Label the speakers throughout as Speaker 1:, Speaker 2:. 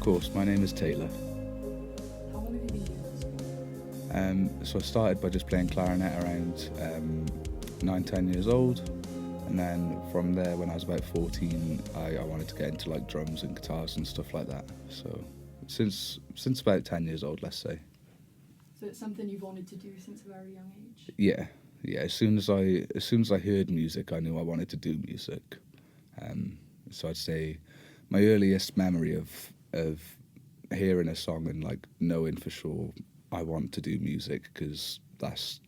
Speaker 1: course. My name is Taylor.
Speaker 2: How long have you been doing this for?
Speaker 1: So I started by just playing clarinet around 9, 10 years old, and then from there, when I was about 14, I wanted to get into like drums and guitars and stuff like that. So since about 10 years old, let's say.
Speaker 2: So it's something you've wanted to do since a very young age?
Speaker 1: Yeah. As soon as I heard music, I knew I wanted to do music. So I'd say my earliest memory of hearing a song and like knowing for sure I want to do music because that's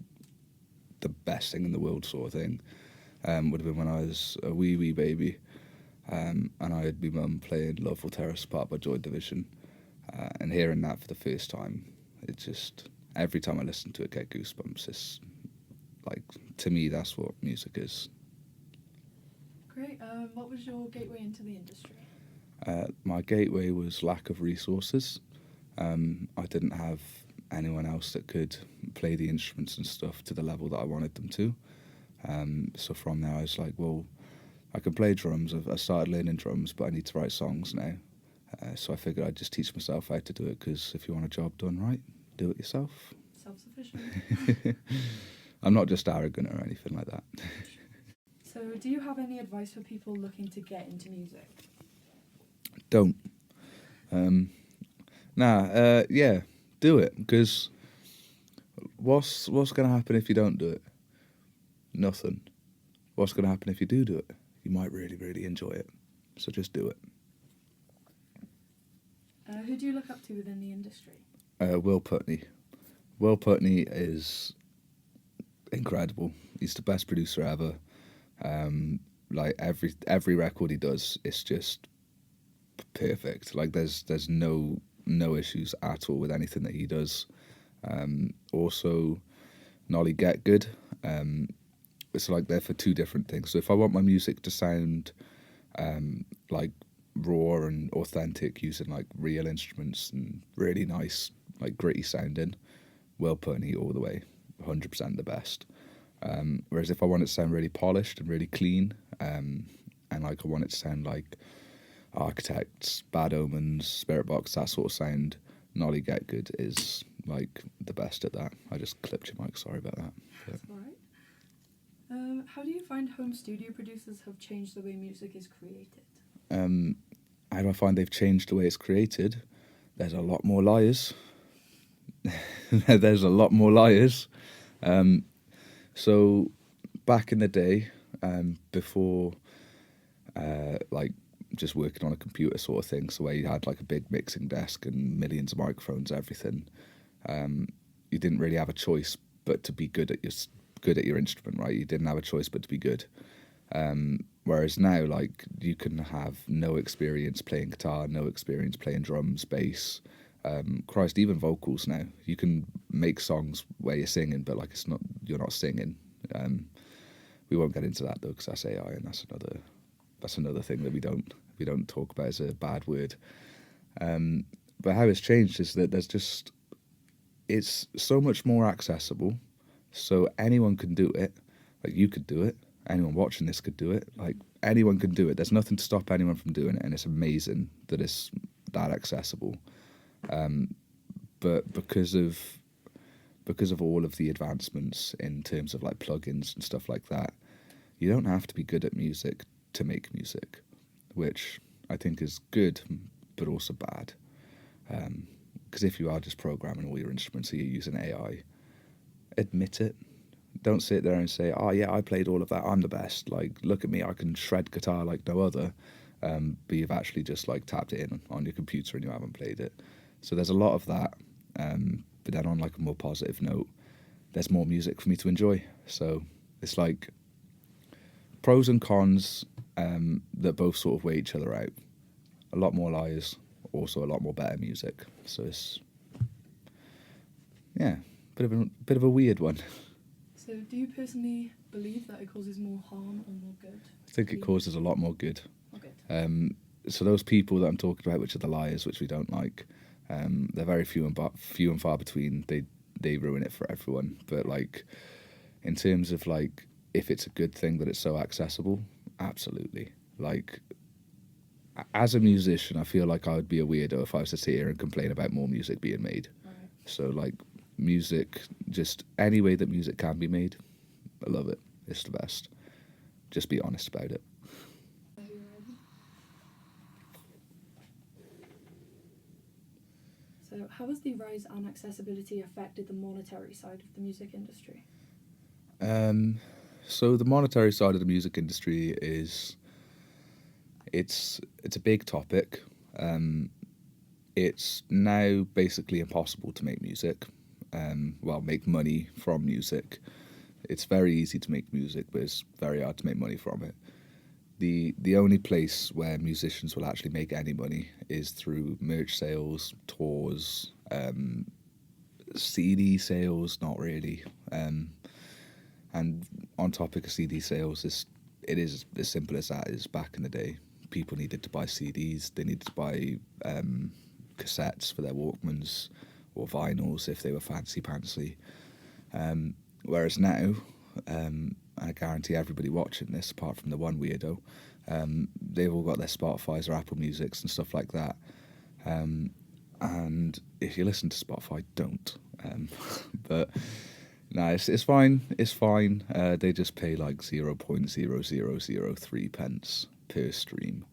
Speaker 1: the best thing in the world sort of thing would have been when I was a wee baby, and I had my mum playing Love Will Tear Us Apart by Joy Division, and hearing that for the first time, it just, every time I listen to it, get goosebumps. It's like, to me, that's what music is.
Speaker 2: Great. What was your gateway into the industry?
Speaker 1: My gateway was lack of resources. I didn't have anyone else that could play the instruments and stuff to the level that I wanted them to. So from there I was like, well, I can play drums. I started learning drums, but I need to write songs now. So I figured I'd just teach myself how to do it, because if you want a job done right, do it yourself.
Speaker 2: Self-sufficient.
Speaker 1: I'm not just arrogant or anything like that.
Speaker 2: So do you have any advice for people looking to get into music?
Speaker 1: Don't. Yeah, do it, because what's going to happen if you don't do it? Nothing. What's going to happen if you do it? You might really enjoy it. So just do it.
Speaker 2: Who do you look up to within the industry?
Speaker 1: Will Putney. Will Putney is incredible. He's the best producer ever. Like every record he does, it's just perfect. Like there's no issues at all with anything that he does. Also, Nolly Get Good. It's like they're for two different things. So if I want my music to sound like raw and authentic, using like real instruments and really nice, like gritty sounding, Will Putney all the way, 100% the best. Whereas if I want it to sound really polished and really clean, and like I want it to sound like Architects, Bad Omens, Spirit Box, that sort of sound, Nolly Get Good is like the best at that. I just clipped your mic, sorry about that.
Speaker 2: That's all right. How do you find home studio producers have changed the way music is created?
Speaker 1: How do I find they've changed the way it's created? There's a lot more liars. There's a lot more liars. So back in the day, before like just working on a computer sort of thing, so where you had like a big mixing desk and millions of microphones, everything, you didn't really have a choice but to be good at your instrument, right? You didn't have a choice but to be good. Whereas now, like, you can have no experience playing guitar, no experience playing drums, bass, Christ, even vocals now. You can make songs where you're singing, but like you're not singing. We won't get into that though, because that's AI, and that's another thing that we don't talk about as a bad word. But how it's changed is that it's so much more accessible, so anyone can do it. Like, you could do it. Anyone watching this could do it. Like, anyone can do it. There's nothing to stop anyone from doing it, and it's amazing that it's that accessible. But because of all of the advancements in terms of like plugins and stuff like that, you don't have to be good at music to make music, which I think is good, but also bad. Because if you are just programming all your instruments, or you're using AI, admit it. Don't sit there and say, oh yeah, I played all of that, I'm the best, like, look at me, I can shred guitar like no other. But you've actually just like tapped it in on your computer and you haven't played it. So there's a lot of that. But then on like a more positive note, there's more music for me to enjoy. So it's like pros and cons that both sort of weigh each other out. A lot more liars, also a lot more better music. So it's, yeah, bit of a weird one.
Speaker 2: So do you personally believe that it causes more harm or more good?
Speaker 1: I think it causes a lot more good.
Speaker 2: More good.
Speaker 1: So those people that I'm talking about, which are the liars, which we don't like, they're very few and far between. They ruin it for everyone. But like, in terms of like, if it's a good thing that it's so accessible, absolutely. Like, as a musician, I feel like I would be a weirdo if I was to sit here and complain about more music being made.
Speaker 2: Right.
Speaker 1: So like music, just any way that music can be made, I love it. It's the best. Just be honest about it.
Speaker 2: So, how has the rise and accessibility affected the monetary side of the music industry?
Speaker 1: So the monetary side of the music industry is it's a big topic. It's now basically impossible to make music. Make money from music. It's very easy to make music, but it's very hard to make money from it. The only place where musicians will actually make any money is through merch sales, tours, CD sales. Not really. And on topic of CD sales, it is as simple as that. Is back in the day, people needed to buy CDs. They needed to buy cassettes for their Walkmans or vinyls if they were fancy pantsy. Whereas now, I guarantee everybody watching this, apart from the one weirdo, they've all got their Spotifys or Apple Musics and stuff like that. And if you listen to Spotify, don't. But no, it's fine. It's fine. They just pay like 0.0003 pence per stream,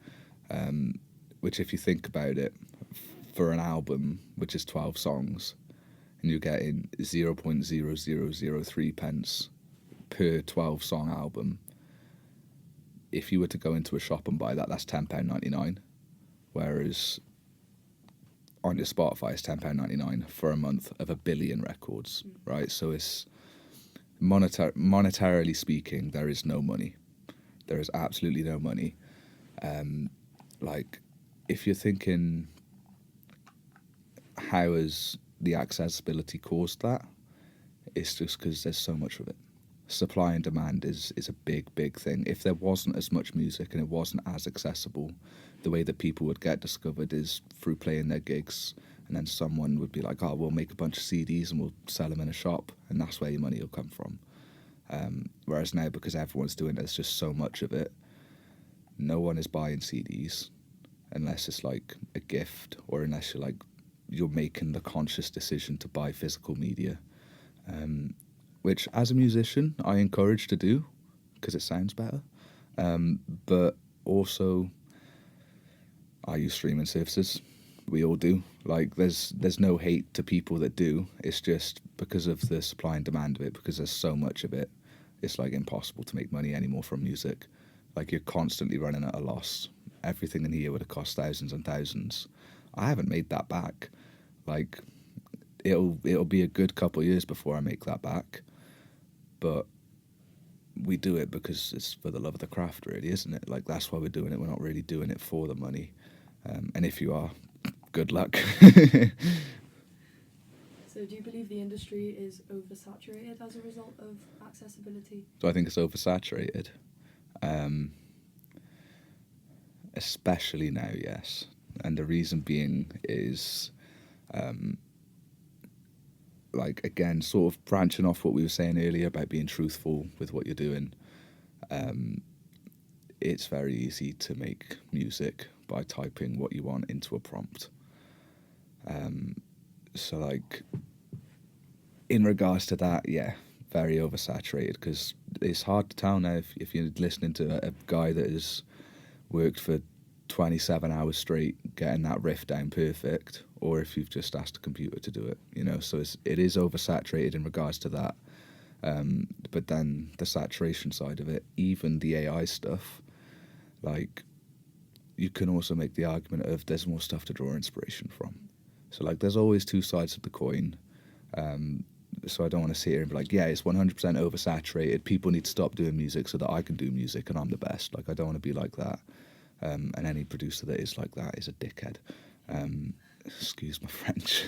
Speaker 1: which, if you think about it, for an album which is 12 songs, and you're getting 0.0003 pence per 12 song album. If you were to go into a shop and buy that, that's £10.99, whereas on your Spotify it's £10.99 for a month of 1 billion records, right? So it's monetarily speaking, there is no money. There is absolutely no money. Like, if you're thinking, how has the accessibility caused that? It's just because there's so much of it. Supply and demand is a big thing. If there wasn't as much music and it wasn't as accessible, the way that people would get discovered is through playing their gigs, and then someone would be like, oh, we'll make a bunch of CDs and we'll sell them in a shop, and that's where your money will come from. Whereas now, because everyone's doing it, there's just so much of it, no one is buying CDs unless it's like a gift, or unless you're making the conscious decision to buy physical media, which as a musician I encourage to do because it sounds better, but also I use streaming services. We all do. Like, there's no hate to people that do. It's just because of the supply and demand of it, because there's so much of it, it's like impossible to make money anymore from music. Like, you're constantly running at a loss. Everything in the year would have cost thousands and thousands. I haven't made that back. Like, it'll be a good couple of years before I make that back. But we do it because it's for the love of the craft, really, isn't it? Like, that's why we're doing it. We're not really doing it for the money. And if you are, good luck.
Speaker 2: So do you believe the industry is oversaturated as a result of accessibility?
Speaker 1: So I think it's oversaturated. Especially now, yes. And the reason being is, like, again, sort of branching off what we were saying earlier about being truthful with what you're doing. It's very easy to make music by typing what you want into a prompt. So, like, in regards to that, yeah, very oversaturated, because it's hard to tell now if you're listening to a guy that has worked for 27 hours straight getting that riff down perfect, or if you've just asked a computer to do it, you know. So it is oversaturated in regards to that. But then the saturation side of it, even the AI stuff, like, you can also make the argument of there's more stuff to draw inspiration from. So, like, there's always two sides of the coin. So I don't want to sit here and be like, yeah, it's 100% oversaturated. People need to stop doing music so that I can do music and I'm the best. Like, I don't want to be like that. And any producer that is like that is a dickhead. Excuse my French.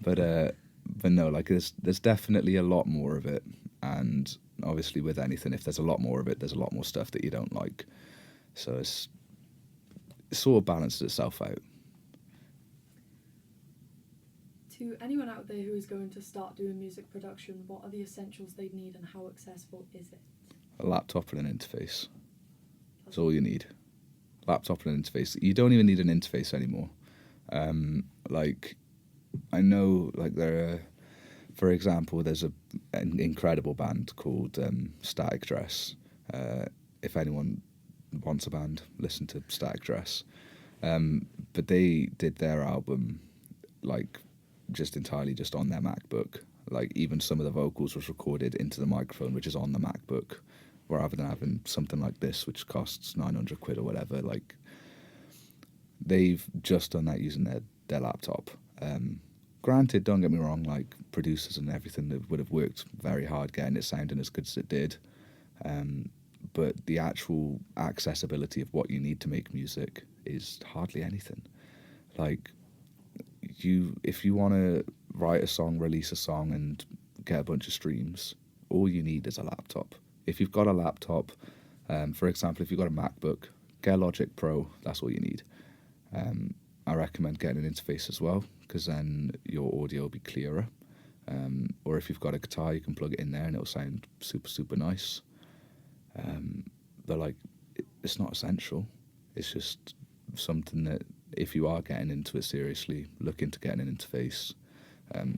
Speaker 1: But no, like, there's definitely a lot more of it. And obviously with anything, if there's a lot more of it, there's a lot more stuff that you don't like. So it sort of balances itself out.
Speaker 2: To anyone out there who is going to start doing music production, what are the essentials they'd need and how accessible is it?
Speaker 1: A laptop and an interface. That's all you need. laptop and an interface. You don't even need an interface anymore. Like, I know, like, for example, there's an incredible band called Static Dress. If anyone wants a band, listen to Static Dress. But they did their album, like, just entirely just on their MacBook. Like, even some of the vocals was recorded into the microphone, which is on the MacBook, rather than having something like this, which costs 900 quid or whatever. Like, they've just done that using their laptop. Granted, don't get me wrong, like, producers and everything that would have worked very hard getting it sounding as good as it did. But the actual accessibility of what you need to make music is hardly anything. Like, if you want to write a song, release a song, and get a bunch of streams, all you need is a laptop. If you've got a laptop, for example, if you've got a MacBook, get a Logic Pro, that's all you need. I recommend getting an interface as well, because then your audio will be clearer. Or if you've got a guitar, you can plug it in there and it'll sound super, super nice. But, like, it's not essential. It's just something that, if you are getting into it seriously, look into getting an interface.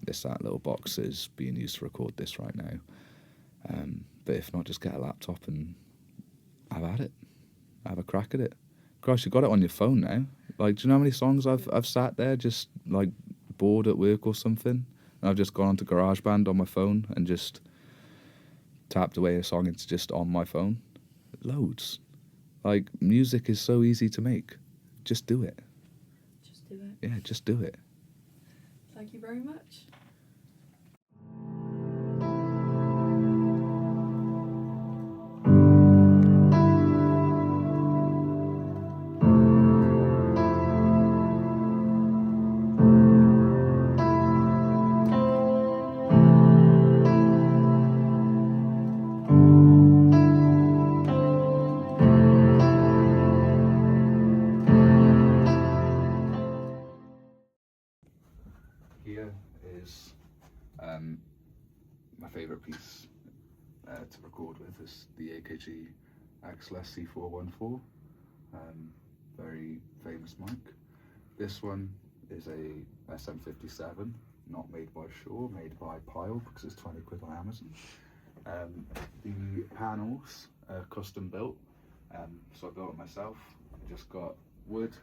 Speaker 1: It's that little box that is being used to record this right now. But if not, just get a laptop and have at it. Have a crack at it. Gosh, you got it on your phone now. Like, do you know how many songs I've sat there just, like, bored at work or something, and I've just gone onto GarageBand on my phone and just tapped away a song. It's just on my phone. Loads. Like, music is so easy to make. Just do it.
Speaker 2: Just do it.
Speaker 1: Yeah, just do it.
Speaker 2: Thank you very much.
Speaker 1: Here is my favourite piece to record with is the AKG XLS C414, very famous mic. This one is a SM57, not made by Shaw, made by Pile, because it's 20 quid on Amazon. The panels are custom built, so I built it myself. I just got wood,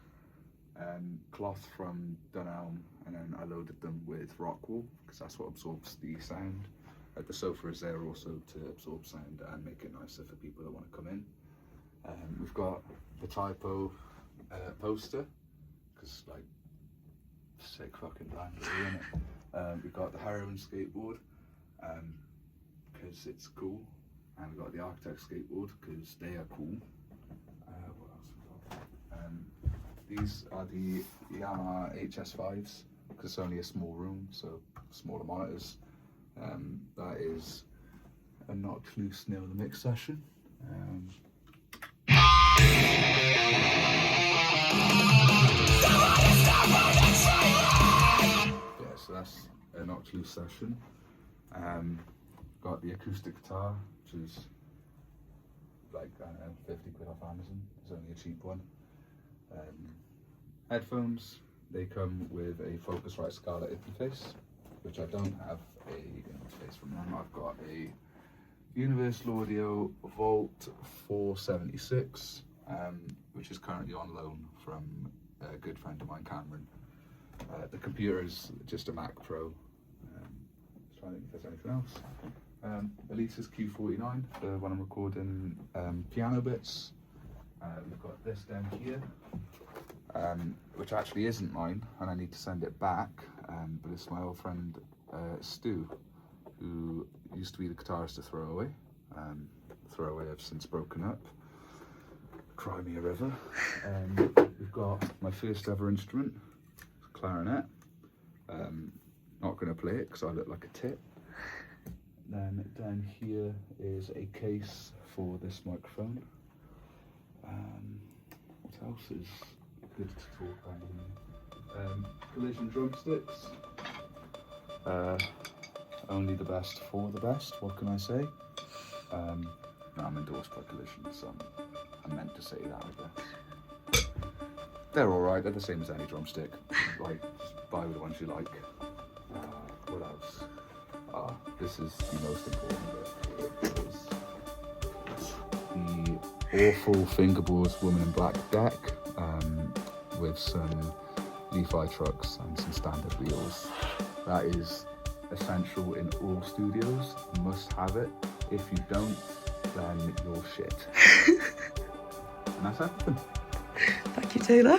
Speaker 1: cloth from Dunelm, and then I loaded them with rock wool, because that's what absorbs the sound. The sofa is there also to absorb sound and make it nicer for people that want to come in. We've got the typo poster, because, like, sick fucking band, isn't it? We've got the heroin skateboard, because it's cool, and we've got the architect skateboard, because they are cool. What else have we got? These are the Yamaha HS5s, because it's only a small room, so smaller monitors. That is a Knocked Loose Nail the Mix session. Yeah, so that's a Knocked Loose session. Got the acoustic guitar, which is like, I don't know, 50 quid off Amazon. It's only a cheap one. Headphones, they come with a Focusrite Scarlett interface, which I don't have a interface from them. I've got a Universal Audio Volt 476, which is currently on loan from a good friend of mine, Cameron. The computer is just a Mac Pro. Just trying to think if there's anything else. Elisa's Q49 for when I'm recording piano bits. We've got this down here, which actually isn't mine, and I need to send it back, but it's my old friend Stu, who used to be the guitarist of Throwaway. Throwaway have since broken up. Cry me a river. We've got my first ever instrument, clarinet. Not going to play it because I look like a tit. Then down here is a case for this microphone. What else is good to talk about? Collision drumsticks. Only the best for the best, what can I say? No, I'm endorsed by Collision, so I meant to say that, I guess. They're alright, they're the same as any drumstick. Like, just buy the ones you like. What else? This is the most important bit. Is the awful fingerboards Woman in Black deck with some Levi trucks and some standard wheels. That is essential in all studios. You must have it. If you don't, then you're shit. And that's everything.
Speaker 3: Thank you, Taylor.